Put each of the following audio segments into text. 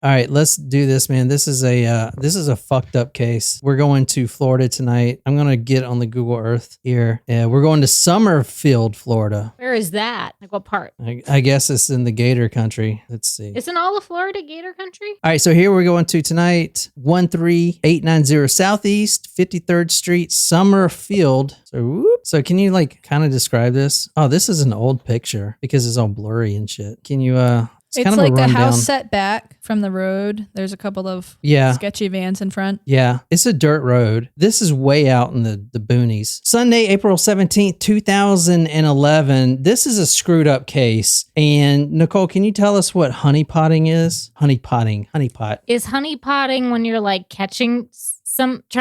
All right, let's do this, man. This is a fucked up case. We're going to Florida tonight. I'm gonna get on the Google Earth here. Yeah, we're going to Summerfield, Florida. Where is that? Like what part? I guess it's in the Gator country. Let's see. Isn't all of Florida Gator country? All right, so here we're going to tonight, 13890 Southeast 53rd Street, Summerfield. So can you like kind of describe this? Oh, this is an old picture because it's all blurry and shit. Can you It's kind of like a the rundown. house set back from the road. There's a couple of sketchy vans in front. Yeah, it's a dirt road. This is way out in the boonies. Sunday, April 17th, 2011. This is a screwed up case. And Nicole, can you tell us what honeypotting is? Honeypot. Is honeypotting when you're like trying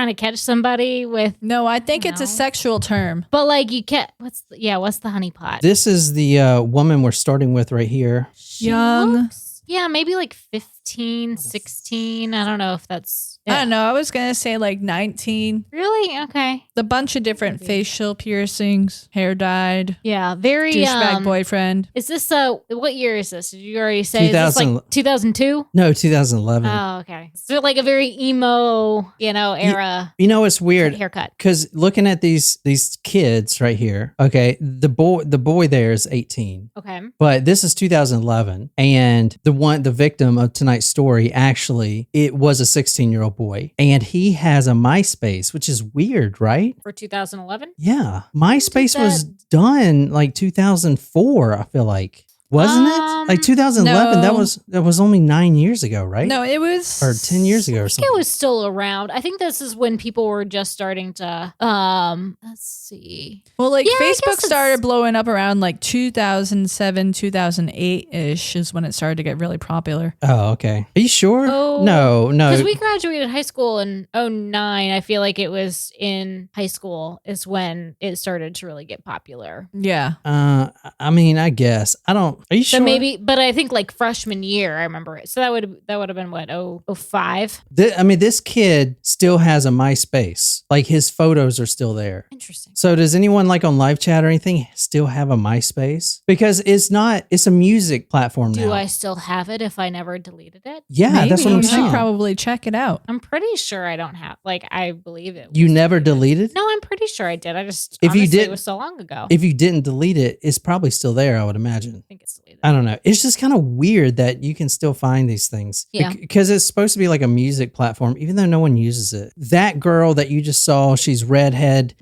to catch somebody with? No, I think it's a sexual term. But like you can't. What's the honeypot? This is the woman we're starting with right here. Young. Yeah, maybe like 15, 16. I don't know if that's... Yeah. I don't know. I was going to say like 19. Really? Okay. The bunch of different facial piercings, hair dyed. Yeah, very... douchebag boyfriend. Is this... what year is this? Did you already say? Is this like 2002? No, 2011. Oh, okay. So like a very emo, era. You know, it's weird. Haircut. Because looking at these kids right here, okay, the boy there is 18. Okay. But this is 2011. And the victim of tonight's story, actually, it was a 16-year-old boy. And he has a MySpace, which is weird, right? For 2011? Yeah. MySpace was done like 2004, I feel like. Wasn't it? Like 2011, no. that was only 9 years ago, right? No, it was... Or 10 years ago or something. It was still around. I think this is when people were just starting to, let's see. Well, like Yeah, I Facebook guess started blowing up around like 2007, 2008-ish is when it started to get really popular. Oh, okay. Are you sure? Oh, No. Because we graduated high school in 2009. I feel like it was in high school is when it started to really get popular. Yeah. I mean, I guess. Are you sure? So maybe, but I think like freshman year, I remember it. So that would have been what, 05? This kid still has a MySpace. Like his photos are still there. Interesting. So does anyone like on live chat or anything still have a MySpace? Because it's a music platform now. Do I still have it if I never deleted it? Yeah, Maybe. that's what I'm You should saying. probably check it out. I'm pretty sure I don't have, like, I believe it. You never deleted? No, I'm pretty sure I did. I just, If you honestly, did- it was so long ago. If you didn't delete it, it's probably still there, I would imagine. I think it's deleted. I don't know. It's just kind of weird that you can still find these things. Yeah. Because it's supposed to be like a music platform, even though no one uses it. That girl that you just saw, she's redhead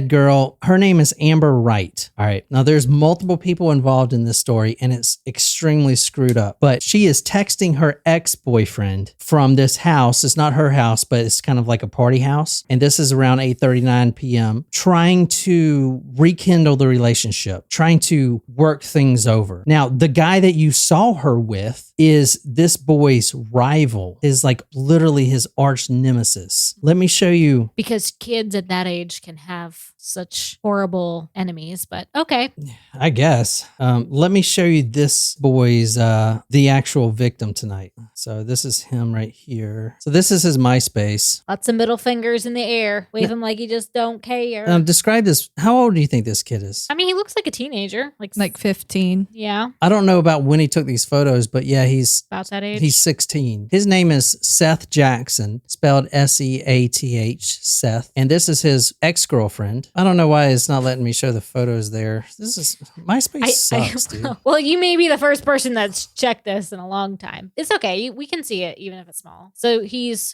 girl. Her name is Amber Wright. All right. Now there's multiple people involved in this story and it's extremely screwed up. But she is texting her ex-boyfriend from this house. It's not her house, but it's kind of like a party house. And this is around 8:39 p.m. trying to rekindle the relationship, trying to work things over. Now, the guy that you saw her with is this boy's rival, is like literally his arch nemesis. Let me show you. Because kids at that age can have such horrible enemies, but okay. I guess. Let me show you this boy's, the actual victim tonight. So this is him right here. So this is his MySpace. Lots of middle fingers in the air. Wave them like you just don't care. Describe this. How old do you think this kid is? I mean, he looks like a teenager. Like 15. Yeah, I don't know about when he took these photos, but yeah, he's about that age. He's 16. His name is Seath Jackson, spelled Seath, Seth. And this is his ex-girlfriend. I don't know why it's not letting me show the photos there. MySpace sucks, dude. Well, you may be the first person that's checked this in a long time. It's okay. We can see it even if it's small. So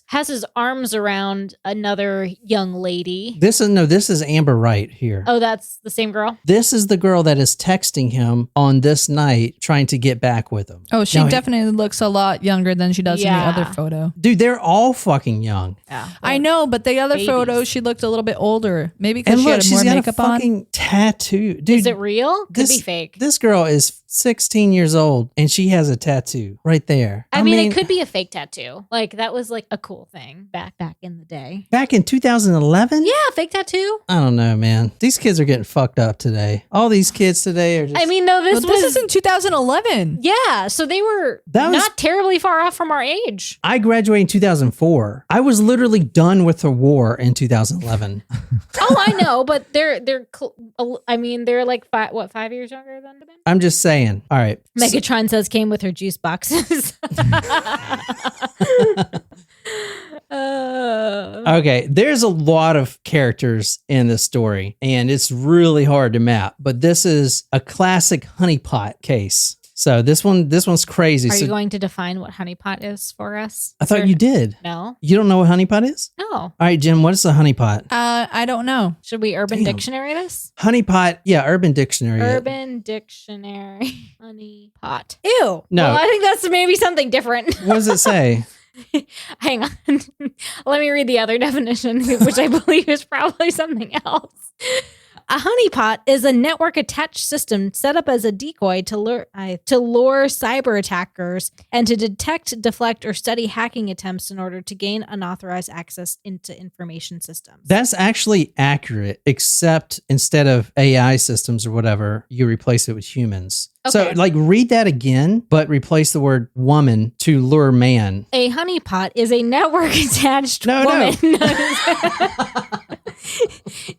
has his arms around another young lady. This is Amber Wright here. Oh, that's the same girl? This is the girl that is texting him on this night trying to get back with him. Oh, she definitely looks a lot younger than she does in the other photo. Dude, they're all fucking young. Yeah. I know, but the other photo, she looked a little bit older. Maybe because she had she's more got makeup a fucking tattoo. Dude, is it real? Could be fake. This girl is 16 years old and she has a tattoo right there. I mean, it could be a fake tattoo. Like that was like a cool thing back in the day. Back in 2011? Yeah, fake tattoo. I don't know, man. These kids are getting fucked up today. All these kids today are just... I mean, no, this is in 2011. Yeah, so they were not terribly far off from our age. I graduated in 2004. I was literally done with the war in 2011. Oh, I know, but they're like 5 years younger than them. I'm just saying. saying. All right. Megatron says came with her juice boxes. Okay, there's a lot of characters in this story, and it's really hard to map. But this is a classic honeypot case. So this one's crazy. Are So you going to define what honeypot is for us? I thought you did. No. You don't know what honeypot is? No. All right, Jim, what is a honeypot? I don't know. Should we Urban Dictionary this? Honeypot, yeah, Urban Dictionary. Urban Dictionary. Honeypot. Ew. No. Well, I think that's maybe something different. What does it say? Hang on. Let me read the other definition, which I believe is probably something else. A honeypot is a network-attached system set up as a decoy to lure cyber attackers and to detect, deflect, or study hacking attempts in order to gain unauthorized access into information systems. That's actually accurate, except instead of AI systems or whatever, you replace it with humans. Okay. So, read that again, but replace the word woman to lure man. A honeypot is a network-attached woman.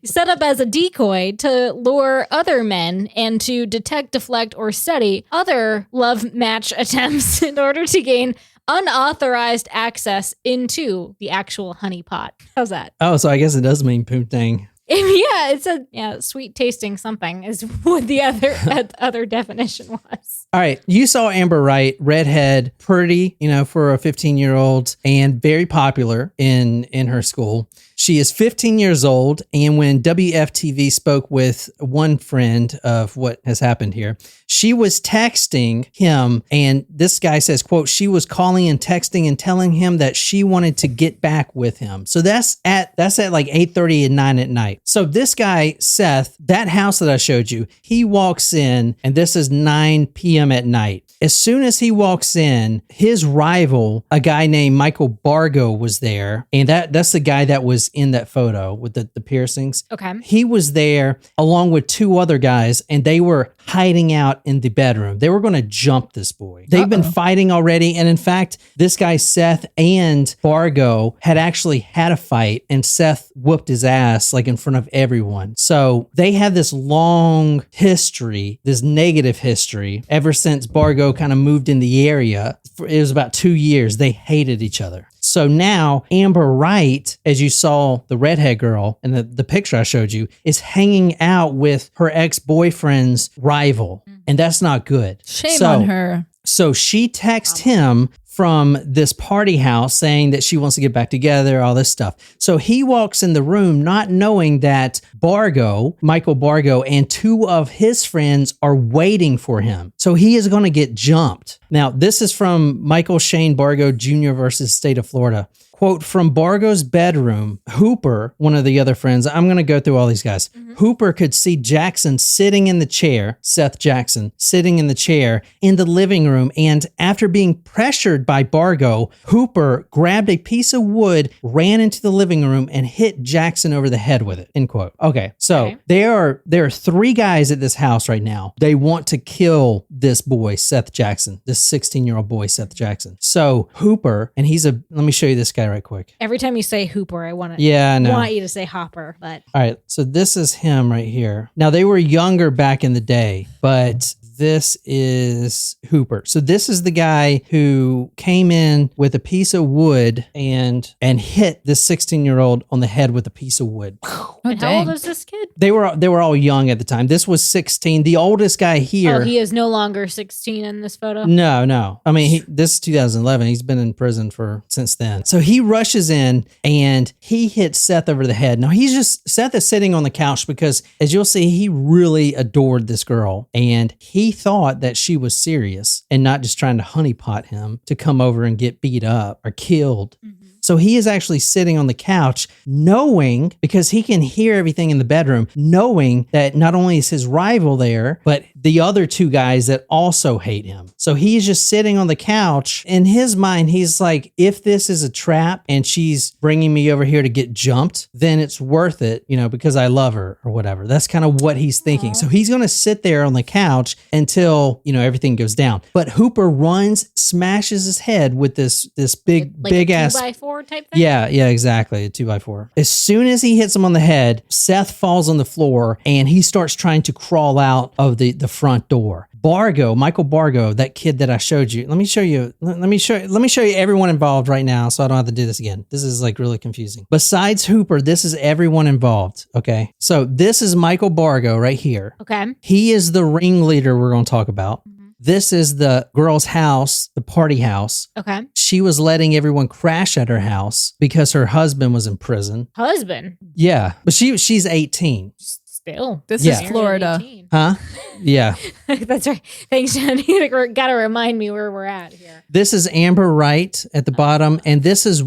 Set up as a decoy to lure other men and to detect, deflect, or study other love match attempts in order to gain unauthorized access into the actual honeypot. How's that? Oh, so I guess it does mean poontang. Yeah, it's a sweet tasting something is what the other definition was. All right. You saw Amber Wright, redhead, pretty, for a 15-year-old and very popular in her school. She is 15 years old. And when WFTV spoke with one friend of what has happened here, she was texting him. And this guy says, quote, she was calling and texting and telling him that she wanted to get back with him. So that's at like 8:30 and 9 at night. So this guy, Seth, that house that I showed you, he walks in and this is 9 p.m. at night. As soon as he walks in, his rival, a guy named Michael Bargo, was there. And that's the guy that was in that photo with the piercings. Okay. He was there along with two other guys, and they were hiding out in the bedroom. They were going to jump this boy. They've been fighting already. And in fact, this guy, Seth, and Bargo had actually had a fight, and Seth whooped his ass in front of everyone. So they have this long history, this negative history, ever since Bargo kind of moved in the area. It was about 2 years. They hated each other. So now Amber Wright, as you saw the redhead girl in the picture I showed you, is hanging out with her ex-boyfriend's rival. And that's not good. Shame on her. So she texts him from this party house saying that she wants to get back together, all this stuff. So he walks in the room not knowing that Michael Bargo, and two of his friends are waiting for him. So he is going to get jumped. Now, this is from Michael Shane Bargo Jr. versus State of Florida. Quote, from Bargo's bedroom, Hooper, one of the other friends, I'm going to go through all these guys. Mm-hmm. Hooper could see Jackson sitting in the chair, Seath Jackson, sitting in the chair in the living room. And after being pressured by Bargo, Hooper grabbed a piece of wood, ran into the living room, and hit Jackson over the head with it, end quote. Okay, so there are three guys at this house right now. They want to kill this boy, Seath Jackson, this 16-year-old boy, Seath Jackson. So Hooper, and let me show you this guy right quick. Every time you say Hooper, I want you to say Hopper, but all right. So this is him right here. Now they were younger back in the day, but this is Hooper. So this is the guy who came in with a piece of wood and hit this 16-year-old on the head with a piece of wood. And how old is this kid? They were all young at the time. This was 16. The oldest guy here. Oh, he is no longer 16 in this photo? No. I mean, this is 2011. He's been in prison since then. So he rushes in and he hits Seth over the head. Now Seth is sitting on the couch because, as you'll see, he really adored this girl. And he thought that she was serious and not just trying to honeypot him to come over and get beat up or killed. Mm-hmm. So he is actually sitting on the couch knowing, because he can hear everything in the bedroom, knowing that not only is his rival there, but the other two guys that also hate him. So he's just sitting on the couch. In his mind, he's like, if this is a trap and she's bringing me over here to get jumped, then it's worth it, because I love her or whatever. That's kind of what he's thinking. So he's going to sit there on the couch until, everything goes down. But Hooper runs, smashes his head with this big ass 2x4 2x4 type thing? Yeah, exactly. A 2x4. As soon as he hits him on the head, Seath falls on the floor and he starts trying to crawl out of the front door. Michael Bargo, that kid that I showed you. Let me show you everyone involved right now so I don't have to do this again. This is like really confusing. Besides Hooper, this is everyone involved. Okay. So this is Michael Bargo right here. Okay. He is the ringleader we're going to talk about. This is the girl's house, the party house. Okay. She was letting everyone crash at her house because her husband was in prison. Husband? Yeah, but she's 18. Still. This Yeah. is Florida. Huh? Yeah. That's right. Thanks, Jenny. You gotta remind me where we're at here. This is Amber Wright at the bottom, and this is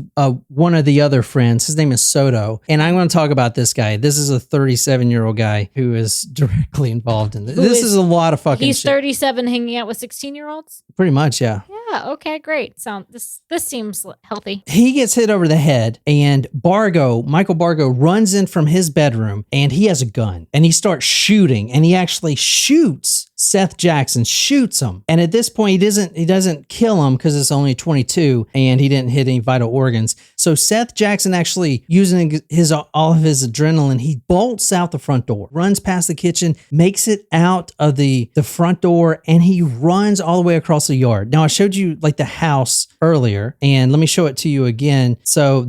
one of the other friends. His name is Soto, and I'm going to talk about this guy. This is a 37-year-old guy who is directly involved in this. This is a lot of fucking He's shit. 37 hanging out with 16-year-olds? Pretty much, yeah. Yeah, okay, great. This seems healthy. He gets hit over the head, and Michael Bargo runs in from his bedroom, and he has a gun, and he starts shooting, and he actually shoots Seath Jackson, shoots him. And at this point, he doesn't kill him because it's only 22 and he didn't hit any vital organs. So Seath Jackson, actually using all of his adrenaline, he bolts out the front door, runs past the kitchen, makes it out of the front door, and he runs all the way across the yard. Now I showed you like the house earlier, and let me show it to you again. So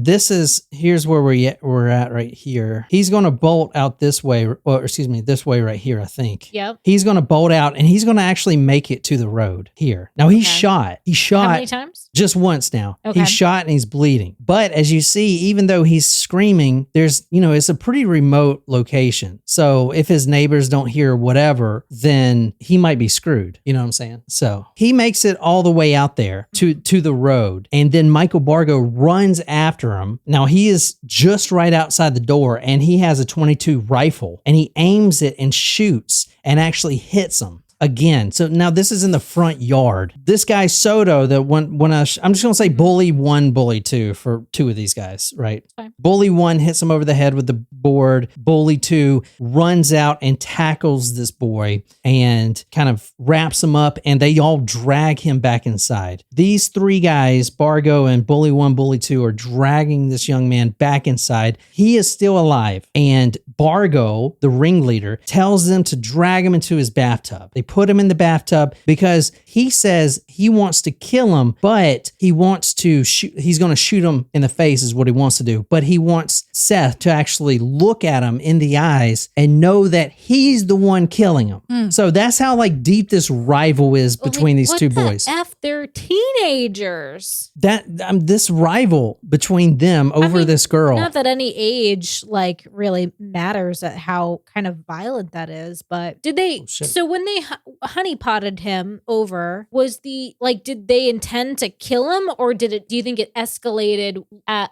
here's where we're at right here. He's going to bolt out this way, this way right here, I think. Yep. He's going to bolt out, and he's going to actually make it to the road here. Now he shot. How many times? Just once now. Okay. He shot and he's bleeding. But as you see, even though he's screaming, it's a pretty remote location. So if his neighbors don't hear whatever, then he might be screwed. You know what I'm saying? So he makes it all the way out there to the road. And then Michael Bargo runs after him. Now he is just right outside the door, and he has a .22 rifle, and he aims it and shoots and actually hits him again. So now this is in the front yard. This guy Soto, I'm just going to say Bully 1, Bully 2 for two of these guys, right? Fine. Bully 1 hits him over the head with the board. Bully 2 runs out and tackles this boy and kind of wraps him up, and they all drag him back inside. These three guys, Bargo and Bully 1, Bully 2, are dragging this young man back inside. He is still alive, and Bargo, the ringleader, tells them to drag him into his bathtub. They put him in the bathtub because he says he wants to kill him, but he wants to shoot. He's going to shoot him in the face is what he wants to do. But he wants Seath to actually look at him in the eyes and know that he's the one killing him. So that's how like deep this rival is between these two boys. They're teenagers. This rival between them over this girl. Not that any age like really matters at how kind of violent that is, but did they? So when they honeypotted him over, did they intend to kill him, or do you think it escalated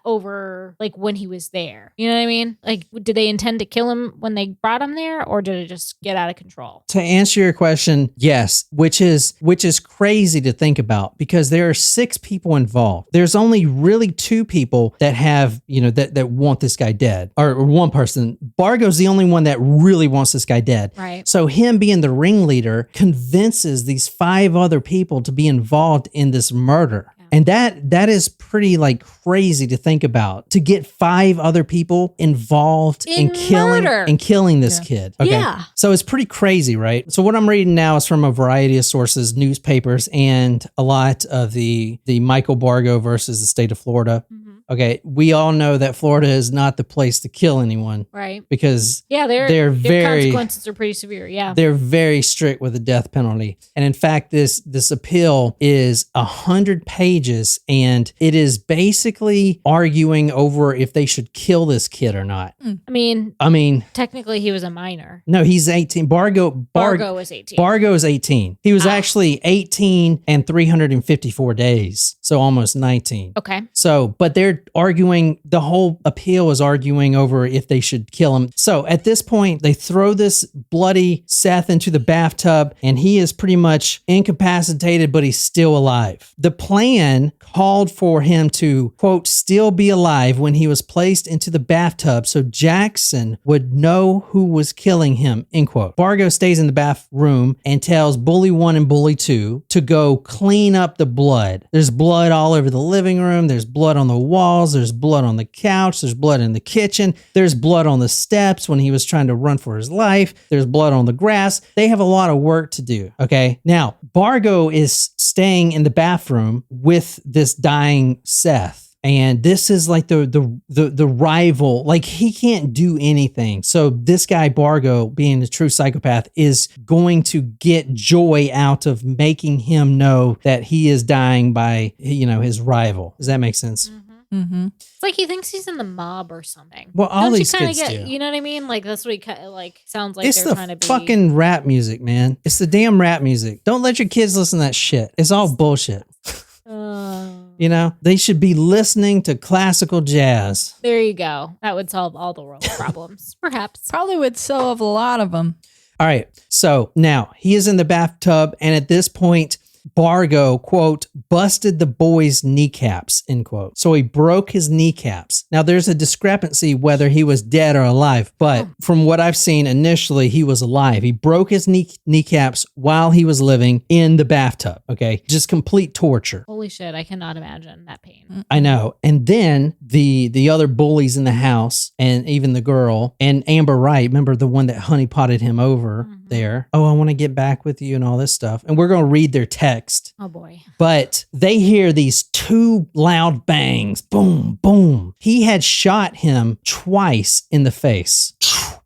over like when he was there? You know what I mean? Like, did they intend to kill him when they brought him there, or did it just get out of control? To answer your question, yes, which is crazy to think about because there are 6 people involved. There's only really 2 people that have, that want this guy dead, or one person. Bargo's the only one that really wants this guy dead. Right. So him being the ringleader convinces these 5 other people to be involved in this murder. And that is pretty like crazy to think about, to get 5 other people involved in killing this kid. Okay. Yeah. So it's pretty crazy, right? So what I'm reading now is from a variety of sources, newspapers, and a lot of the Michael Bargo versus the state of Florida. Mm-hmm. Okay, we all know that Florida is not the place to kill anyone, right? Because their consequences are pretty severe. Yeah, they're very strict with the death penalty, and in fact, this appeal is 100 pages, and it is basically arguing over if they should kill this kid or not. I mean, technically, he was a minor. No, he's 18. Bargo was 18. Bargo is 18. He was actually 18 and 354 days, so almost 19. Okay. So, but they're arguing, the whole appeal is arguing over if they should kill him. So at this point, they throw this bloody Seath into the bathtub, and he is pretty much incapacitated, but he's still alive. The plan called for him to, quote, still be alive when he was placed into the bathtub so Jackson would know who was killing him, end quote. Bargo stays in the bathroom and tells Bully 1 and Bully 2 to go clean up the blood. There's blood blood all over the living room. There's blood on the walls. There's blood on the couch. There's blood in the kitchen. There's blood on the steps when he was trying to run for his life. There's blood on the grass. They have a lot of work to do. Okay. Now, Bargo is staying in the bathroom with this dying Seath. And this is like the rival, like he can't do anything. So this guy, Bargo, being a true psychopath, is going to get joy out of making him know that he is dying by, his rival. Does that make sense? Mm-hmm. It's like he thinks he's in the mob or something. Well, all Don't these you kinda kids get, do. You know what I mean? Like that's what he sounds like. It's they're the trying to be fucking rap music, man. It's the damn rap music. Don't let your kids listen to that shit. It's all bullshit. They should be listening to classical jazz. There you go. That would solve all the world's problems, perhaps. Probably would solve a lot of them. All right. So now he is in the bathtub. And at this point, Bargo, quote, busted the boy's kneecaps, end quote. So he broke his kneecaps. Now there's a discrepancy whether he was dead or alive, but from what I've seen initially, he was alive. He broke his kneecaps while he was living in the bathtub. Okay. Just complete torture. Holy shit. I cannot imagine that pain. I know. And then the other bullies in the house and even the girl and Amber Wright, remember the one that honeypotted him over there. Oh, I want to get back with you and all this stuff. And we're going to read their text. Oh boy. But they hear these two loud bangs. Boom, boom. He had shot him twice in the face.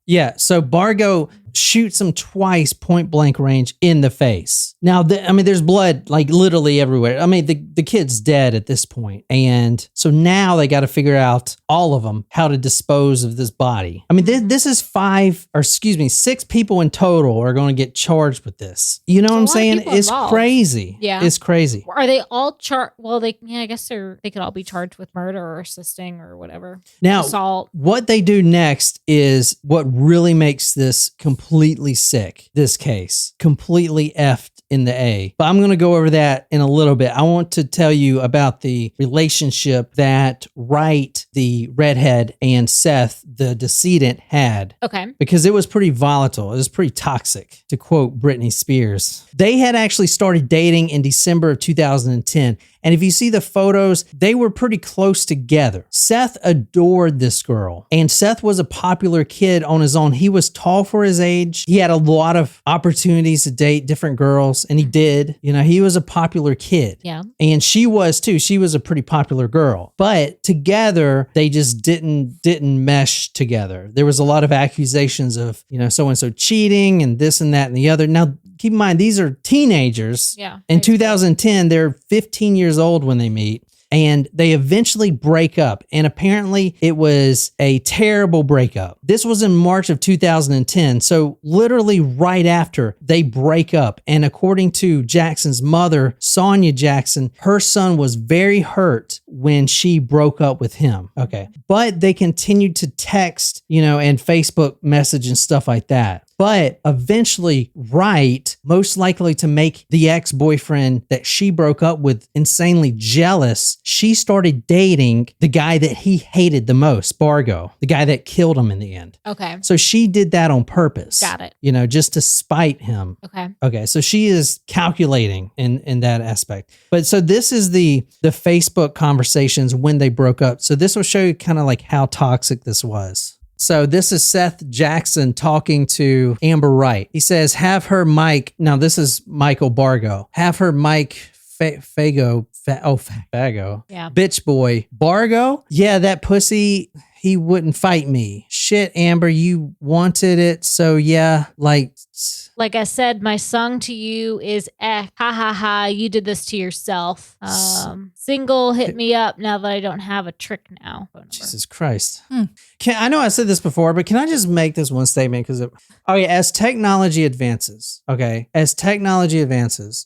Yeah. So Bargo shoots him twice point blank range in the face. Now, there's blood like literally everywhere. I mean, the kid's dead at this point. And so now they got to figure out, all of them, how to dispose of this body. I mean, this is 6 people in total are going to get charged with this. You know what I'm saying? It's crazy. Yeah. It's crazy. Are they all charged? Well, I guess they could all be charged with murder or assisting or whatever. Now, assault. What they do next is what really makes this completely sick. This case completely effed in the A. But I'm going to go over that in a little bit. I want to tell you about the relationship that Wright, the redhead, and Seath, the decedent, had. Okay. Because it was pretty volatile. It was pretty toxic, to quote Britney Spears. They had actually started dating in December of 2010. And if you see the photos, they were pretty close together. Seath adored this girl. And Seath was a popular kid on his own. He was tall for his age. He had a lot of opportunities to date different girls. And he did. He was a popular kid. Yeah. And she was too. She was a pretty popular girl. But together, they just didn't mesh together. There was a lot of accusations of, so-and-so cheating and this and that and the other. Now, keep in mind, these are teenagers. Yeah. In 2010, they're 15 years old when they meet. And they eventually break up. And apparently it was a terrible breakup. This was in March of 2010. So literally right after they break up. And according to Jackson's mother, Sonia Jackson, her son was very hurt when she broke up with him. Okay. But they continued to text, and Facebook message and stuff like that. But eventually, Wright, most likely to make the ex-boyfriend that she broke up with insanely jealous, she started dating the guy that he hated the most, Bargo, the guy that killed him in the end. Okay. So she did that on purpose. Got it. Just to spite him. Okay. Okay. So she is calculating in that aspect. But so this is the Facebook conversations when they broke up. So this will show you kind of like how toxic this was. So this is Seath Jackson talking to Amber Wright. He says, have her mic. Now this is Michael Bargo. Have her mic Fago. Yeah. Bitch boy. Bargo? Yeah, that pussy, he wouldn't fight me. Shit, Amber, you wanted it. So yeah, like I said, my song to you is ha ha ha, you did this to yourself. Single hit me up now that I don't have a trick now. Jesus Christ. I know I said this before, but can I just make this one statement? Because as technology advances,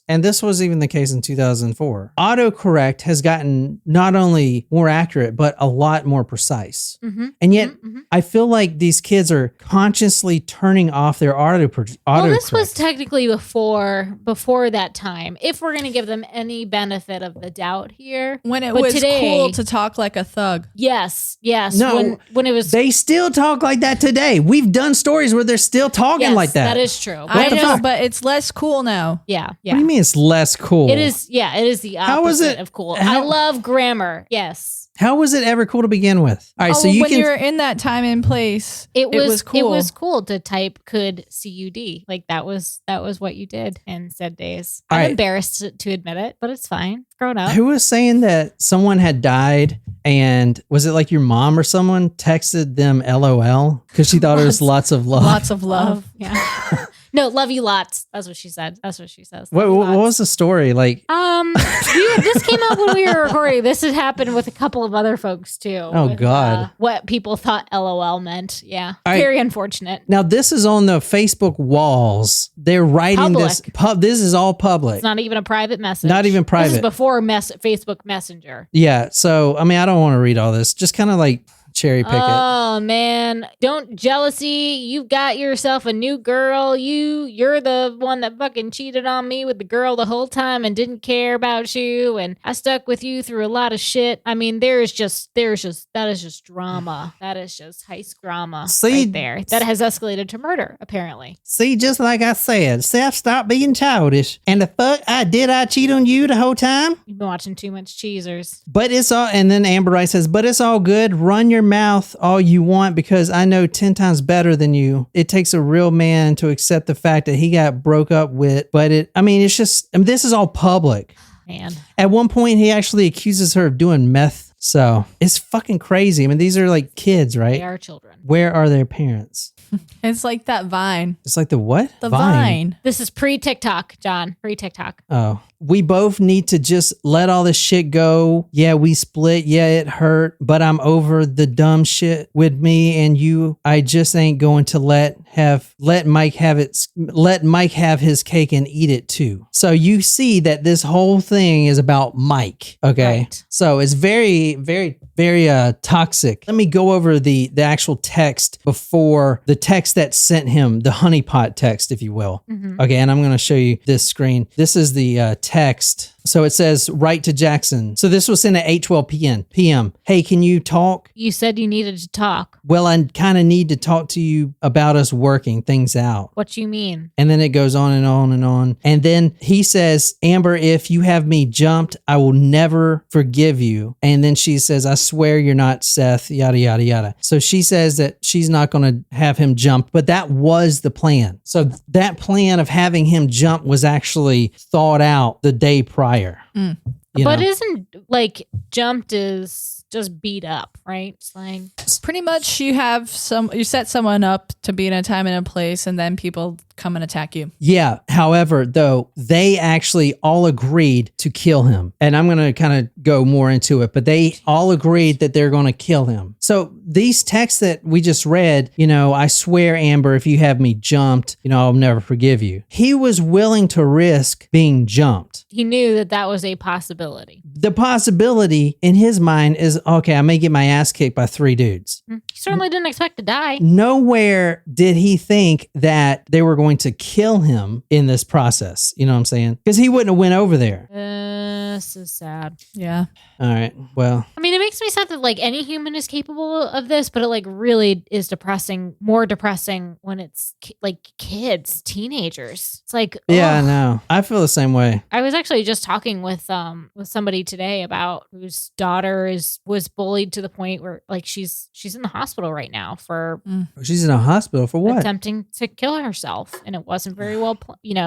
and this was even the case in 2004, autocorrect has gotten not only more accurate, but a lot more precise. Mm-hmm. And yet I feel like these kids are consciously turning off their autocorrect. Well, this was correct. technically before that time. If we're gonna give them any benefit of the doubt here, When it But was today- cool to talk like a thug. yes. No, when it was They still talk like that today. We've done stories where they're still talking yes, like that. That is true. I the know, fuck? but it's less cool now. Yeah, What yeah. do you mean it's less cool? It is. Yeah, it is the opposite How is it- of cool. how- I love grammar. Yes, How was it ever cool to begin with? All right, so you when can. you're in that time and place, it was cool. It was cool to type could CUD. Like that was what you did in said days. All I'm right. embarrassed to admit it, but it's fine. Grown up. Who was saying that someone had died and was it like your mom or someone texted them LOL because she thought it was lots of love? Lots of love. Yeah. No, love you lots. That's what she said. That's what she says. What Love you lots. was the story? Like, This came up when we were recording. This had happened with a couple of other folks too. Oh, with, God. what people thought LOL meant. Yeah. All right. Very unfortunate. now this is on the Facebook walls. They're writing this. This is all public. It's not even a private message. Not even This private. is before Facebook Messenger. Yeah. So, I mean, I don't want to read all this. Just kind of like cherry pick it. Oh man, don't jealousy. You've got yourself a new girl. You're the one that fucking cheated on me with the girl the whole time and didn't care about you. And I stuck with you through a lot of shit. I mean, that is just drama. That is just high school drama See- right there. That has escalated to murder, apparently. See, just like I said, Seth, stop being childish. And the fuck I cheat on you the whole time? You've been watching too much Cheezers. But it's all, and then Amber Wright says, but it's all good. Run your mouth all you want because I know 10 times better than you. It takes a real man to accept the fact that he got broke up with. But it's just, this is all public. Man. At one point, he actually accuses her of doing meth. So it's fucking crazy. I mean, these are like kids, They right? are children. Where are their parents? It's like that Vine. It's like the what? The Vine. This is pre-TikTok, John. Pre-TikTok. Oh, we both need to just let all this shit go. Yeah, we split. Yeah, it hurt, but I'm over the dumb shit with me and you. I just ain't going to let Mike have his cake and eat it too. So you see that this whole thing is about Mike. Okay. Right. So it's very, very, very toxic. Let me go over the actual text before the text that sent him, the honeypot text, if you will. Mhm. Okay, and I'm going to show you this screen. This is the text. So it says, write to Jackson. So this was sent at 8:12 p.m. Hey, can you talk? You said you needed to talk. Well, I kind of need to talk to you about us working things out. What you mean? And then it goes on and on and on. And then he says, Amber, if you have me jumped, I will never forgive you. And then she says, I swear you're not Seth, yada, yada, yada. So she says that she's not going to have him jumped, but that was the plan. So that plan of having him jump was actually thought out the day prior. Mm. You But know? isn't like jumped is just beat up, right? It's like Pretty much you set someone up to be in a time and a place and then people come and attack you. Yeah. However, though, they actually all agreed to kill him. And I'm going to kind of go more into it, but they all agreed that they're going to kill him. So these texts that we just read, I swear, Amber, if you have me jumped, I'll never forgive you. He was willing to risk being jumped. he knew that was a possibility. The possibility in his mind is, okay, I may get my ass kicked by 3 dudes. He certainly didn't expect to die. Nowhere did he think that they were going to kill him in this process. You know what I'm saying? Because he wouldn't have went over there. This is sad. Yeah. All right. Well, I mean, it makes me sad that like any human is capable of this, but it like really is depressing, more depressing when it's like kids, teenagers. It's like, yeah, I ugh. know. I feel the same way. I was actually just talking with somebody today about whose daughter was bullied to the point where like she's in the hospital right now for She's in a hospital for what? attempting to kill herself, and it wasn't very well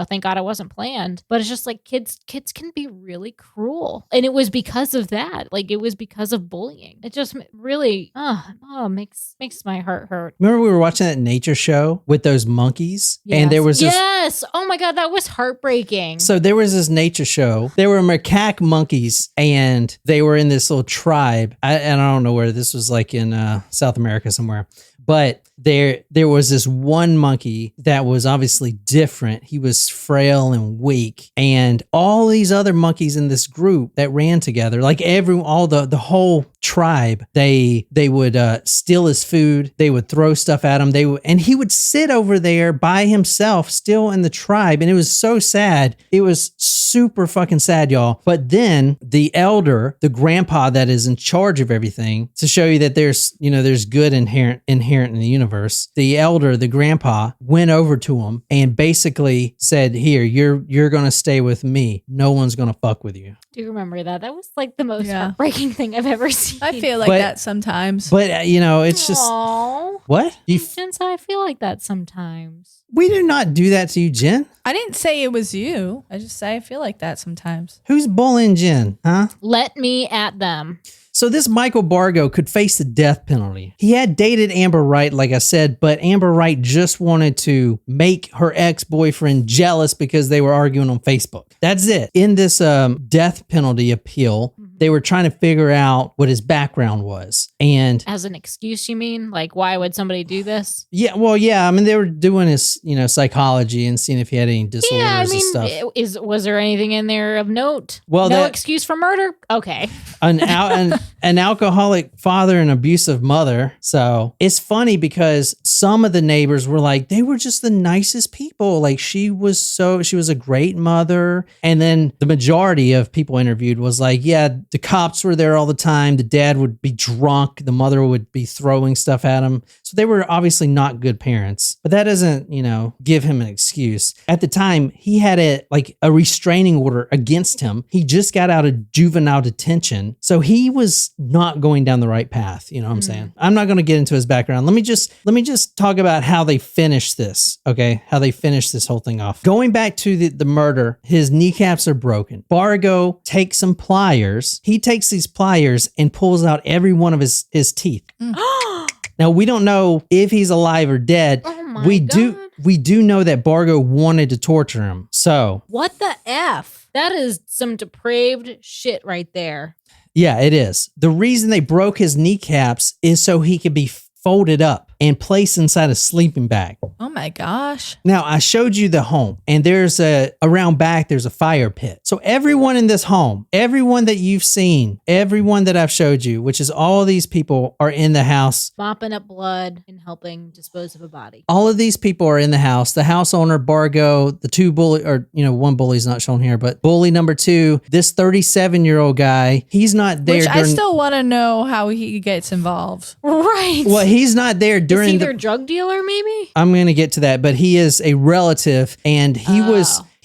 thank God it wasn't planned, but it's just like kids can be really cruel, and it was because of that. Like it was because of bullying. It just really makes my heart hurt. Remember we were watching that nature show with those monkeys? And there was this... Yes. Oh my God, that was heartbreaking. So there was this nature show. There were macaque monkeys, and they were in this little tribe. And I don't know where this was, like in South America somewhere. But there was this one monkey that was obviously different. He was frail and weak, and all these other monkeys in this group that ran together, like the whole tribe, they would steal his food. They would throw stuff at him. And he would sit over there by himself, still in the tribe. And it was so sad. It was super fucking sad, y'all. But then the elder, the grandpa that is in charge of everything, to show you that there's good inherent in the universe. The elder, the grandpa, went over to him and basically said, "Here, you're gonna stay with me. No one's gonna fuck with you." Do you remember that? That was like the most heartbreaking thing I've ever seen. I feel like that sometimes. But it's just what Since I feel like that sometimes. We did not do that to you, Jen. I didn't say it was you. I just say I feel like that sometimes. Who's bullying Jen, huh? Let me at them. So this Michael Bargo could face the death penalty. He had dated Amber Wright, like I said, but Amber Wright just wanted to make her ex-boyfriend jealous because they were arguing on Facebook. That's it. In this death penalty appeal, they were trying to figure out what his background was. And as an excuse, you mean? Like, why would somebody do this? Yeah, well, yeah. I mean, they were doing his, psychology and seeing if he had any disorders and stuff. Was there anything in there of note? Well, no excuse for murder? Okay. An alcoholic father and abusive mother. So it's funny because some of the neighbors were like, they were just the nicest people. Like she was a great mother. And then the majority of people interviewed was like, yeah, the cops were there all the time. The dad would be drunk. The mother would be throwing stuff at him. So they were obviously not good parents, but that doesn't, give him an excuse. At the time, he had a restraining order against him. He just got out of juvenile detention. So he was not going down the right path. You know what I'm saying? I'm not going to get into his background. Let me just talk about how they finished this. Okay. How they finished this whole thing off. Going back to the murder, his kneecaps are broken. Bargo takes some pliers. He takes these pliers and pulls out every one of his teeth. Now, we don't know if he's alive or dead. Oh my God. We do know that Bargo wanted to torture him. So what the F? That is some depraved shit right there. Yeah, it is. The reason they broke his kneecaps is so he could be folded up and placed inside a sleeping bag. Oh my gosh. Now, I showed you the home, and around back, there's a fire pit. So everyone in this home, everyone that you've seen, everyone that I've showed you, which is all these people are in the house. Mopping up blood and helping dispose of a body. All of these people are in the house. The house owner, Bargo, the two bully, or, one bully's not shown here, but bully number 2, this 37-year-old guy, he's not there. Which I still want to know how he gets involved. Right. Well, he's not there during is he their drug dealer, maybe? I'm going to get to that, but he is a relative, and he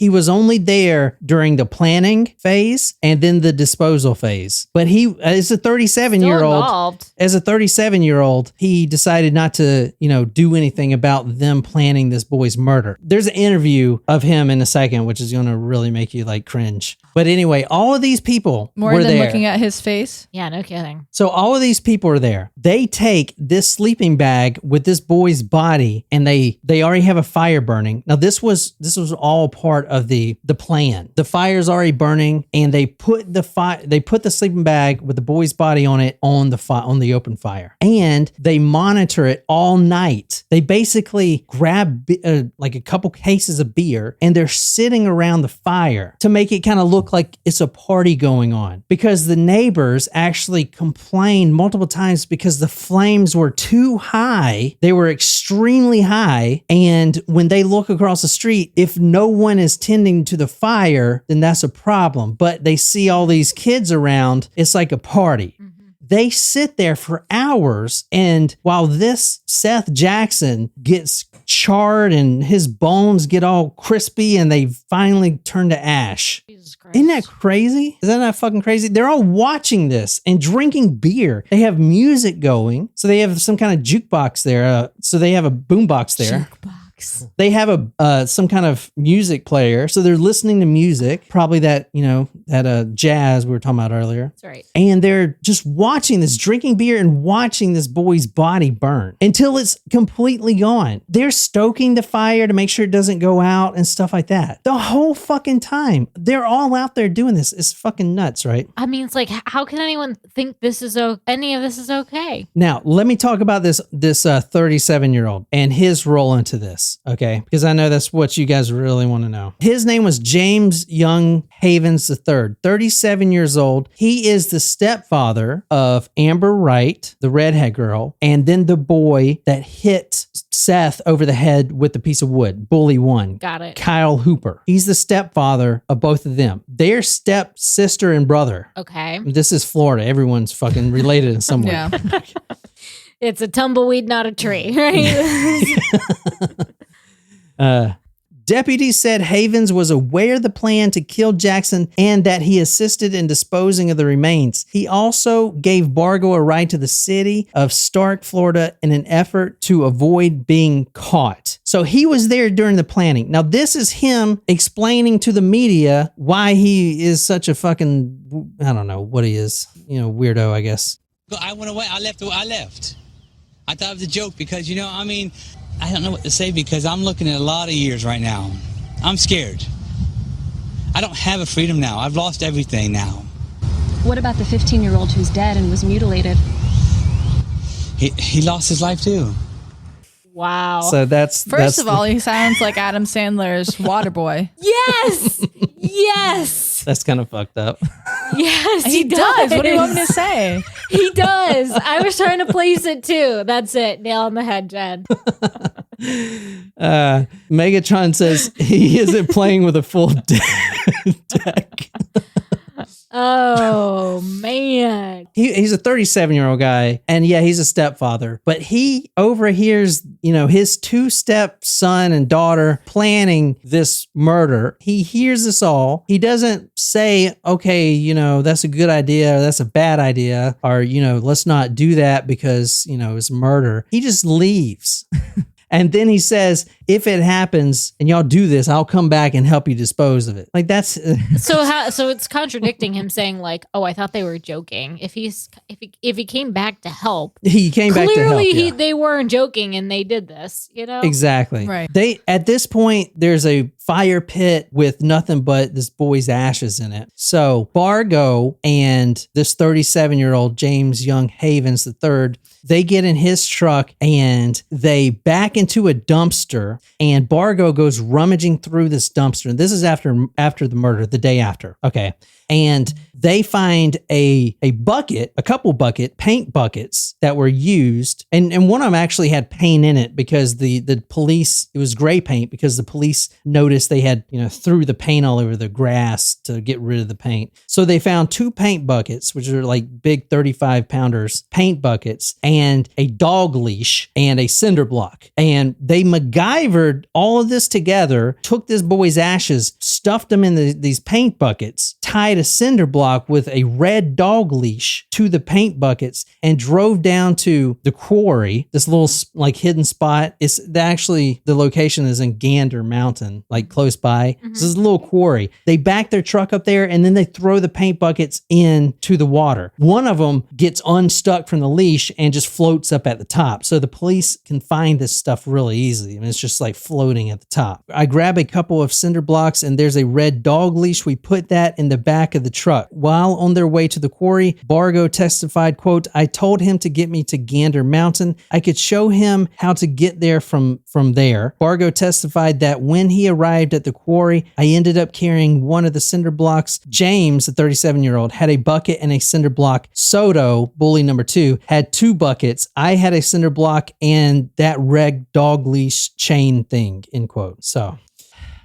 was only there during the planning phase and then the disposal phase. But he, as a 37-year-old, he decided not to, do anything about them planning this boy's murder. There's an interview of him in a second, which is going to really make you cringe. But anyway, all of these people were there. Looking at his face? Yeah, no kidding. So all of these people are there. They take this sleeping bag with this boy's body, and they already have a fire burning. Now this was all part of the plan. The fire's already burning, and they put the sleeping bag with the boy's body on it on the open fire, and they monitor it all night. They basically grab a couple cases of beer, and they're sitting around the fire to make it kind of look like it's a party going on, because the neighbors actually complained multiple times because the flames were too high. They were extremely high, and when they look across the street, if no one is tending to the fire, then that's a problem. But they see all these kids around, it's like a party. They sit there for hours, and while this Seath Jackson gets charred and his bones get all crispy and they finally turn to ash. Jesus Christ. Isn't that crazy? Is that not fucking crazy? They're all watching this and drinking beer. They have music going. So they have some kind of jukebox there. So they have a boombox there. Jukebox. They have some kind of music player. So they're listening to music, probably that jazz we were talking about earlier. That's right. And they're just watching this, drinking beer and watching this boy's body burn until it's completely gone. They're stoking the fire to make sure it doesn't go out and stuff like that. The whole fucking time. They're all out there doing this. It's fucking nuts, right? I mean, it's like, how can anyone think any of this is okay? Now, let me talk about this 37-year-old and his role into this. this, okay? Because I know that's what you guys really want to know. His name was James Young Havens III, 37 years old. He is the stepfather of Amber Wright, the redhead girl, and then the boy that hit Seath over the head with a piece of wood, Bully 1. Got it. Kyle Hooper. He's the stepfather of both of them. Their step sister and brother. Okay. This is Florida. Everyone's fucking related in some way. Yeah. It's a tumbleweed, not a tree, right? Deputies said Havens was aware of the plan to kill Jackson and that he assisted in disposing of the remains. He also gave Bargo a ride to the city of Stark, Florida, in an effort to avoid being caught. So he was there during the planning. Now, this is him explaining to the media why he is such a fucking, I don't know what he is, weirdo, I guess. I went away. I left. I thought it was a joke because, I don't know what to say because I'm looking at a lot of years right now. I'm scared. I don't have a freedom now. I've lost everything now. What about the 15-year-old who's dead and was mutilated? He lost his life too. Wow. So that's First of all, he sounds like Adam Sandler's Waterboy. Yes. Yes. That's kind of fucked up. Yes, He does. What do you want me to say? He does. I was trying to place it too. That's it. Nail on the head, Jen. Megatron says he isn't playing with a full deck. Oh, man. He's a 37-year-old guy, and yeah, he's a stepfather, but he overhears, his two-step son and daughter planning this murder. He hears this all. He doesn't say, okay, that's a good idea, or that's a bad idea, or, let's not do that because, it's murder. He just leaves. And then he says, if it happens and y'all do this, I'll come back and help you dispose of it. Like that's so it's contradicting him saying like, oh, I thought they were joking. If he came back to help, he came back to help. Clearly they weren't joking and they did this, Exactly. Right. At this point, there's a fire pit with nothing but this boy's ashes in it. So Bargo and this 37-year-old James Young Havens III, they get in his truck and they back into a dumpster, and Bargo goes rummaging through this dumpster. And this is after the murder, the day after. Okay. And they find a couple paint buckets that were used. And one of them actually had paint in it because the police, it was gray paint because the police noticed they had, threw the paint all over the grass to get rid of the paint. So they found 2 paint buckets, which are like big 35-pounders, paint buckets, and a dog leash and a cinder block. And they MacGyvered all of this together, took this boy's ashes, stuffed them in these paint buckets, tied a cinder block with a red dog leash to the paint buckets, and drove down to the quarry, this little like hidden spot. It's actually, the location is in Gander Mountain, like close by. Mm-hmm. This is a little quarry. They back their truck up there and then they throw the paint buckets into the water. One of them gets unstuck from the leash and just floats up at the top. So the police can find this stuff really easily. I mean, it's just like floating at the top. I grab a couple of cinder blocks and there's a red dog leash. We put that in the back of the truck. While on their way to the quarry, Bargo testified, quote, I told him to get me to Gander Mountain. I could show him how to get there from there. Bargo testified that when he arrived at the quarry, I ended up carrying one of the cinder blocks. James, the 37-year-old, had a bucket and a cinder block. Soto, bully number 2, had 2 buckets. I had a cinder block and that red dog leash chain thing, end quote. So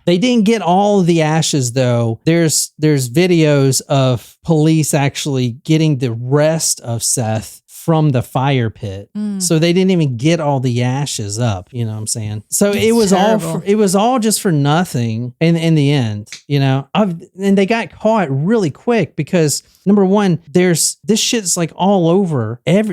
they didn't get all of the ashes though. There's videos of police actually getting the rest of Seath from the fire pit. So they didn't even get all the ashes up, you know what I'm saying? So That's it was terrible. it was all just for nothing in the end, and they got caught really quick because number one, this shit's like all over this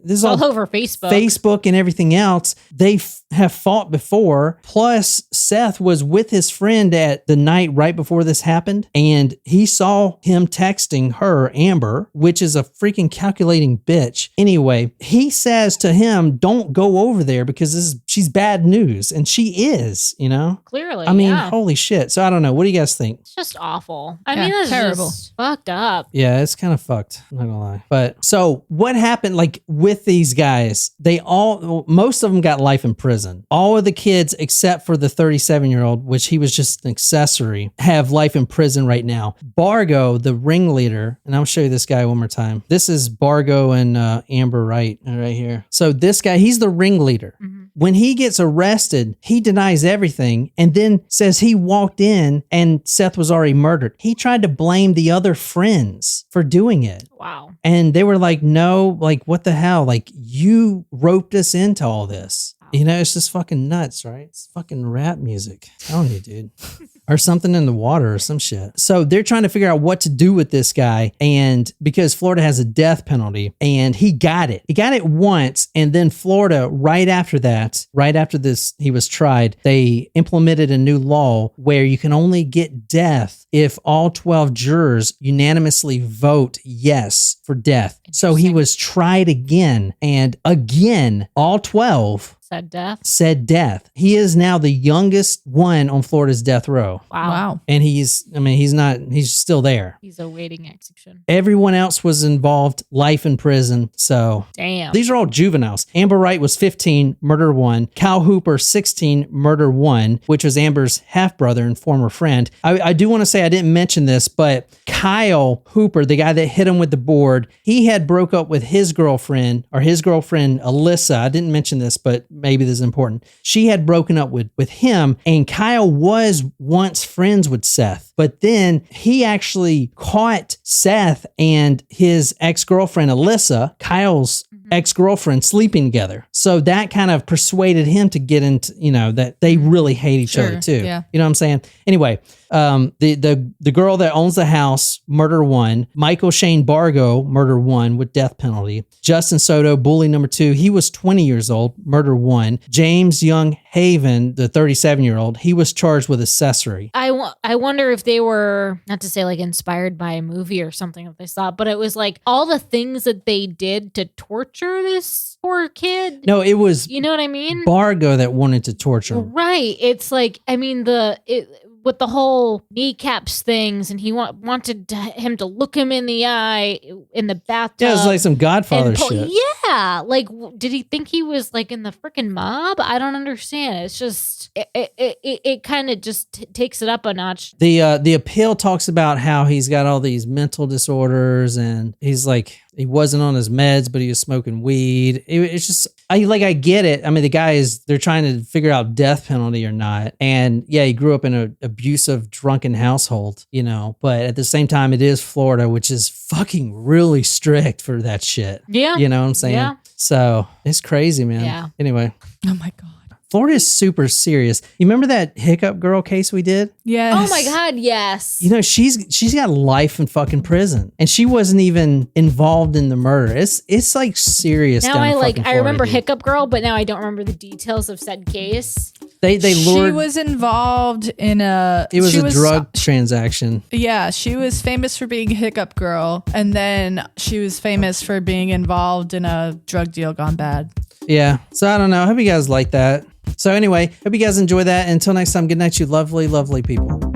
is all over Facebook and everything else. They have fought before. Plus Seath was with his friend at the night right before this happened. And he saw him texting her, Amber, which is a freaking calculating bitch. Anyway, he says to him, don't go over there because this is she's bad news, and she is, you know? Clearly. I mean, yeah. holy shit. So I don't know. What do you guys think? It's just awful. I Yeah, mean, that's terrible. just fucked up. Yeah, it's kind of fucked. I'm not gonna lie. But so what happened, like with these guys, most of them got life in prison. All of the kids, except for the 37-year-old, which he was just an accessory, have life in prison right now. Bargo, the ringleader, and I'll show you this guy one more time. This is Bargo and Amber Wright right here. So this guy, he's the ringleader. Mm-hmm. When he gets arrested, he denies everything and then says he walked in and Seth was already murdered. He tried to blame the other friends for doing it. Wow. And they were like, no, like, what the hell? Like, you roped us into all this. You know, it's just fucking nuts, right? It's fucking rap music. I'm telling you, dude. Or something in the water or some shit. So they're trying to figure out what to do with this guy. And because Florida has a death penalty, and he got it. He got it once. And then Florida, right after this, he was tried, they implemented a new law where you can only get death if all 12 jurors unanimously vote yes for death. So he was tried again, and again, all 12 said death. He is now the youngest one on Florida's death row. Wow. And he's still there. He's awaiting execution. Everyone else was involved, life in prison. So Damn. these are all juveniles. Amber Wright was 15, murder 1. Cal Hooper, 16, murder 1, which was Amber's half-brother and former friend. I do want to say I didn't mention this, but Kyle Hooper, the guy that hit him with the board, he had broke up with his girlfriend Alyssa. I didn't mention this, but maybe this is important. She had broken up with him, and Kyle was once friends with Seth, but then he actually caught Seth and his ex-girlfriend Alyssa, Kyle's ex-girlfriend, sleeping together. So that kind of persuaded him to get into, that they really hate each other too. Yeah. You know what I'm saying? Anyway, the girl that owns the house, murder 1. Michael Shane Bargo, murder 1 with death penalty. Justin Soto, bully number 2. He was 20 years old, murder 1. James Young Haven, the 37-year-old, he was charged with accessory. I wonder if they were, not to say like inspired by a movie or something that they saw, but it was like all the things that they did to torture this poor kid. No, it was, you know what I mean? Bargo that wanted to torture him. Right. It's like, I mean, with the whole kneecaps things, and he wanted him to look him in the eye in the bathtub. Yeah, it was like some Godfather shit. Yeah, like did he think he was like in the freaking mob? I don't understand. It's just it kind of just takes it up a notch. The appeal talks about how he's got all these mental disorders, and he's like, he wasn't on his meds, but he was smoking weed. It's just, I get it. I mean, they're trying to figure out death penalty or not. And yeah, he grew up in an abusive, drunken household, but at the same time, it is Florida, which is fucking really strict for that shit. Yeah. You know what I'm saying? Yeah. So it's crazy, man. Yeah. Anyway. Oh my God. Florida is super serious. You remember that hiccup girl case we did? Yes. Oh my God, yes. She's got life in fucking prison, and she wasn't even involved in the murder. It's like serious. Now down in I fucking Florida, remember dude. Hiccup Girl, but now I don't remember the details of said case. They lured. She was involved in It was a drug transaction. Yeah, she was famous for being Hiccup Girl, and then she was famous for being involved in a drug deal gone bad. Yeah. So I don't know. I hope you guys like that. So anyway, hope you guys enjoy that. Until next time, good night, you lovely, lovely people.